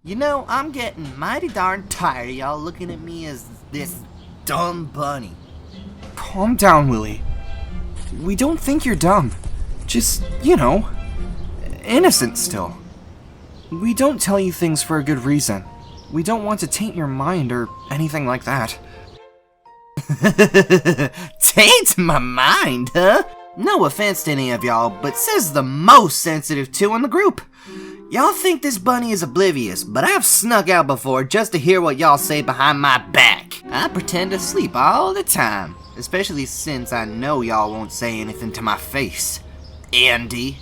You know, I'm getting mighty darn tired of y'all looking at me as this dumb bunny. Calm down, Willy. We don't think you're dumb. Just, innocent still. We don't tell you things for a good reason. We don't want to taint your mind or anything like that. Taint my mind, huh? No offense to any of y'all, but says the most sensitive two in the group. Y'all think this bunny is oblivious, but I've snuck out before just to hear what y'all say behind my back. I pretend to sleep all the time, especially since I know y'all won't say anything to my face. Andy?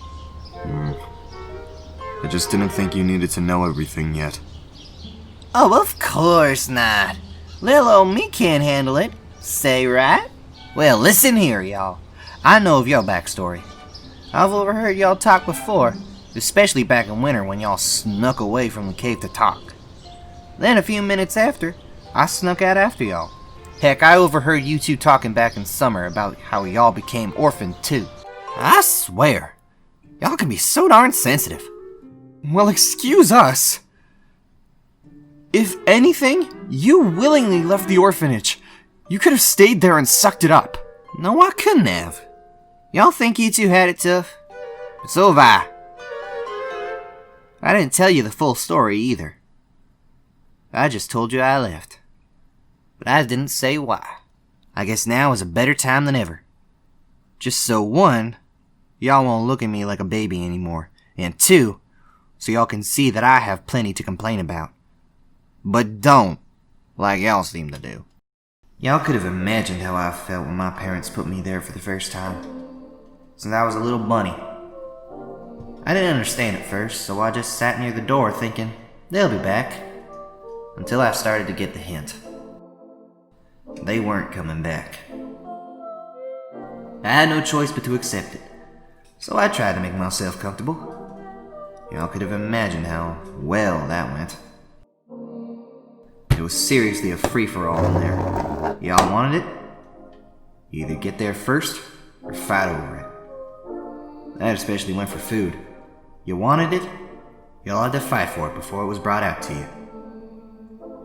I just didn't think you needed to know everything yet. Oh, of course not. Lil' old me can't handle it. Say right? Well, listen here, y'all. I know of your backstory. I've overheard y'all talk before, especially back in winter when y'all snuck away from the cave to talk. Then a few minutes after, I snuck out after y'all. Heck, I overheard you two talking back in summer about how y'all became orphaned too. I swear, y'all can be so darn sensitive. Well, excuse us. If anything, you willingly left the orphanage. You could have stayed there and sucked it up. No, I couldn't have. Y'all think you two had it tough? But so have I. I didn't tell you the full story either. I just told you I left. But I didn't say why. I guess now is a better time than ever. Just so one, y'all won't look at me like a baby anymore. And two, so y'all can see that I have plenty to complain about. But don't, like y'all seem to do. Y'all could have imagined how I felt when my parents put me there for the first time. Since I was a little bunny. I didn't understand at first, so I just sat near the door thinking, they'll be back. Until I started to get the hint. They weren't coming back. I had no choice but to accept it, so I tried to make myself comfortable. Y'all could have imagined how well that went. It was seriously a free-for-all in there. Y'all wanted it? Either get there first, or fight over it. That especially went for food. You wanted it? Y'all had to fight for it before it was brought out to you.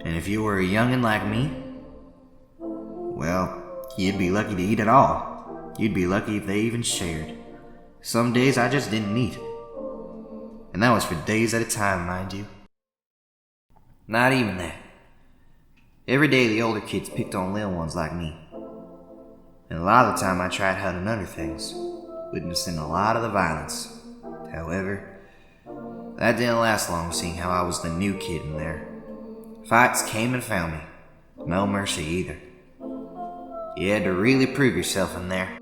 And if you were a youngin' like me, well, you'd be lucky to eat it all. You'd be lucky if they even shared. Some days I just didn't eat. And that was for days at a time, mind you. Not even that. Every day the older kids picked on little ones like me. And a lot of the time I tried hunting other things, witnessing a lot of the violence. However, that didn't last long, seeing how I was the new kid in there. Fights came and found me. No mercy either. You had to really prove yourself in there.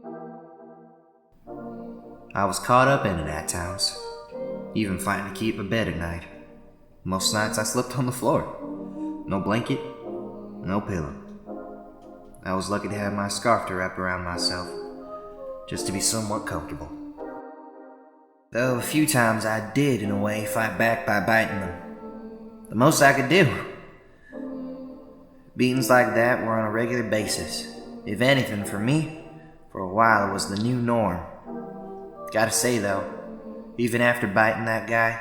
I was caught up in it at times, even fighting to keep my bed at night. Most nights I slept on the floor. No blanket, no pillow. I was lucky to have my scarf to wrap around myself, just to be somewhat comfortable. Though a few times I did, in a way, fight back by biting them. The most I could do. Beatings like that were on a regular basis. If anything, for me, for a while it was the new norm. Gotta say though, even after biting that guy,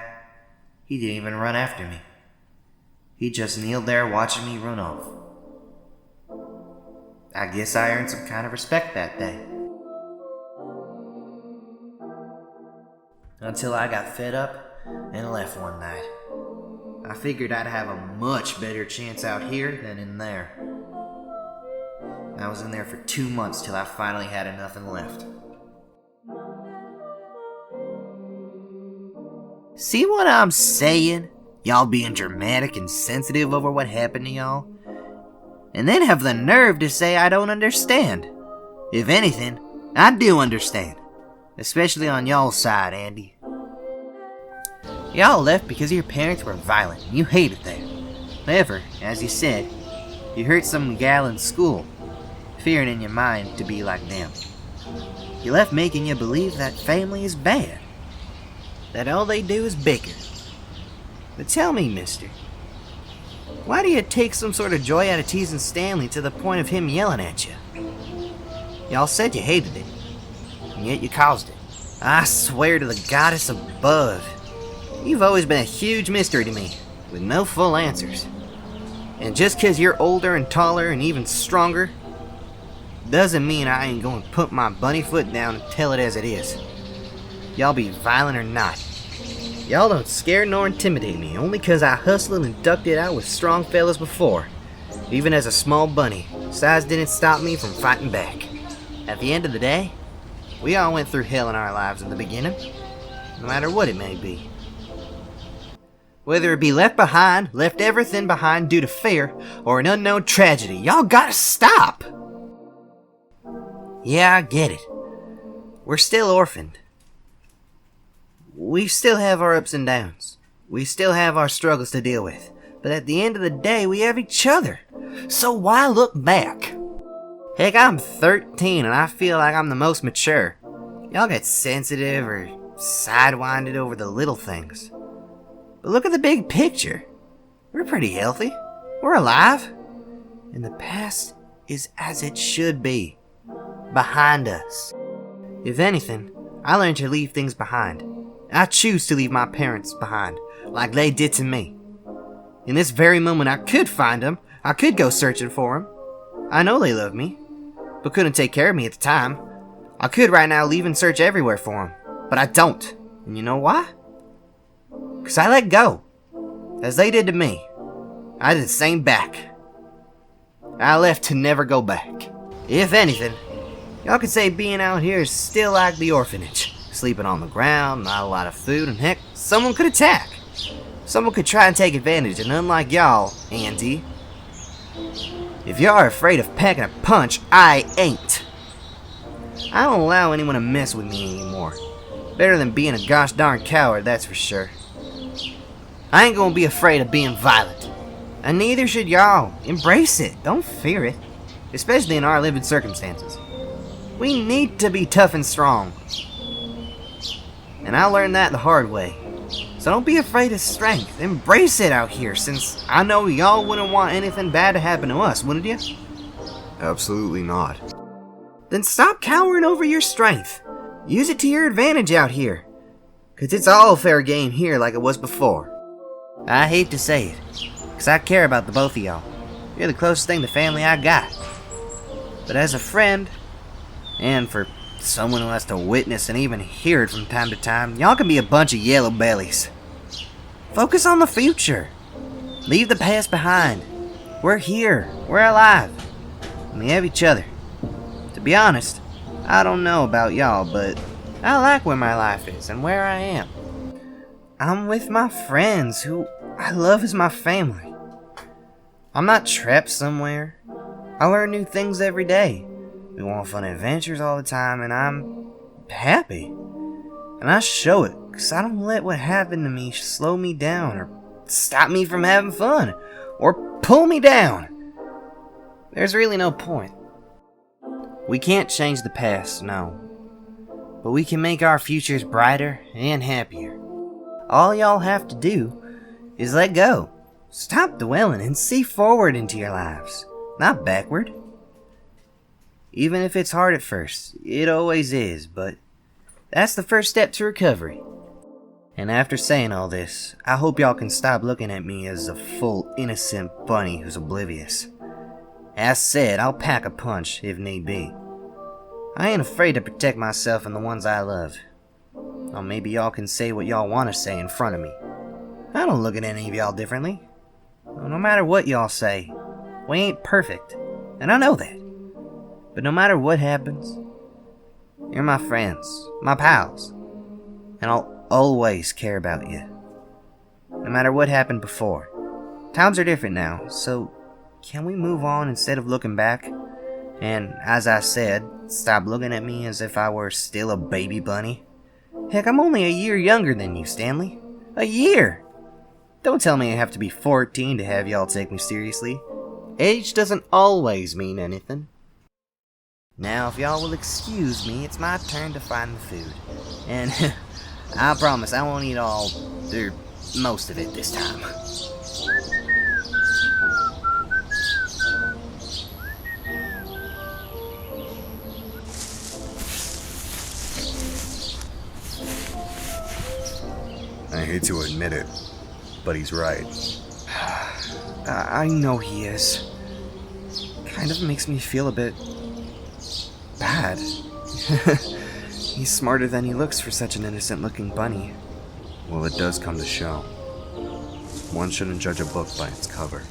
he didn't even run after me. He just kneeled there watching me run off. I guess I earned some kind of respect that day. Until I got fed up and left one night. I figured I'd have a much better chance out here than in there. I was in there for 2 months till I finally had nothing left. See what I'm saying? Y'all being dramatic and sensitive over what happened to y'all? And then have the nerve to say I don't understand. If anything, I do understand. Especially on y'all's side, Andy. Y'all left because your parents were violent and you hated them. However, as you said, you hurt some gal in school, fearing in your mind to be like them. You left making you believe that family is bad. That all they do is bicker. But tell me, mister, why do you take some sort of joy out of teasing Stanley to the point of him yelling at you? Y'all said you hated it, and yet you caused it. I swear to the goddess above, you've always been a huge mystery to me. with no full answers. And just 'cause you're older and taller and even stronger, doesn't mean I ain't gonna put my bunny foot down and tell it as it is. Y'all be violent or not, y'all don't scare nor intimidate me, only 'cause I hustled and ducked it out with strong fellas before. Even as a small bunny, size didn't stop me from fighting back. At the end of the day, we all went through hell in our lives in the beginning, no matter what it may be. Whether it be left everything behind due to fear, or an unknown tragedy, y'all gotta stop! Yeah, I get it. We're still orphaned. We still have our ups and downs. We still have our struggles to deal with. But at the end of the day, we have each other. So why look back? Heck, I'm 13 and I feel like I'm the most mature. Y'all get sensitive or sidewinded over the little things. But look at the big picture. We're pretty healthy. We're alive. And the past is as it should be. Behind us. If anything, I learned to leave things behind. I choose to leave my parents behind, like they did to me. In this very moment, I could find them. I could go searching for them. I know they love me, but couldn't take care of me at the time. I could right now leave and search everywhere for them, but I don't. And you know why? 'Cause I let go. As they did to me, I did the same back. I left to never go back. If anything, y'all could say being out here is still like the orphanage. Sleeping on the ground, not a lot of food, and heck, someone could attack. Someone could try and take advantage, and unlike y'all, Andy, if y'all are afraid of packing a punch, I ain't. I don't allow anyone to mess with me anymore. Better than being a gosh darn coward, that's for sure. I ain't gonna be afraid of being violent. And neither should y'all. Embrace it, don't fear it. Especially in our living circumstances. We need to be tough and strong. And I learned that the hard way. So don't be afraid of strength. Embrace it out here, since I know y'all wouldn't want anything bad to happen to us, wouldn't you? Absolutely not. Then stop cowering over your strength. Use it to your advantage out here. 'Cause it's all fair game here like it was before. I hate to say it, 'cause I care about the both of y'all. You're the closest thing to family I got. But as a friend, and for someone who has to witness and even hear it from time to time, y'all can be a bunch of yellow bellies. Focus on the future. Leave the past behind. We're here. We're alive. And we have each other. To be honest, I don't know about y'all, but I like where my life is and where I am. I'm with my friends who I love as my family. I'm not trapped somewhere. I learn new things every day. We want fun adventures all the time, and I'm happy. And I show it, 'cause I don't let what happened to me slow me down, or stop me from having fun, or pull me down. There's really no point. We can't change the past, no. But we can make our futures brighter and happier. All y'all have to do is let go. Stop dwelling and see forward into your lives, not backward. Even if it's hard at first, it always is, but that's the first step to recovery. And after saying all this, I hope y'all can stop looking at me as a full innocent bunny who's oblivious. As said, I'll pack a punch if need be. I ain't afraid to protect myself and the ones I love. Or maybe y'all can say what y'all want to say in front of me. I don't look at any of y'all differently. No matter what y'all say, we ain't perfect, and I know that. But no matter what happens, you're my friends, my pals, and I'll always care about you. No matter what happened before. Times are different now, so can we move on instead of looking back? And as I said, stop looking at me as if I were still a baby bunny. Heck, I'm only a year younger than you, Stanley. A year! Don't tell me I have to be 14 to have y'all take me seriously. Age doesn't always mean anything. Now, if y'all will excuse me, it's my turn to find the food. And I promise I won't eat all, or most of it this time. I hate to admit it, but he's right. I know he is. Kind of makes me feel a bit bad. He's smarter than he looks for such an innocent-looking bunny. Well, it does come to show. One shouldn't judge a book by its cover.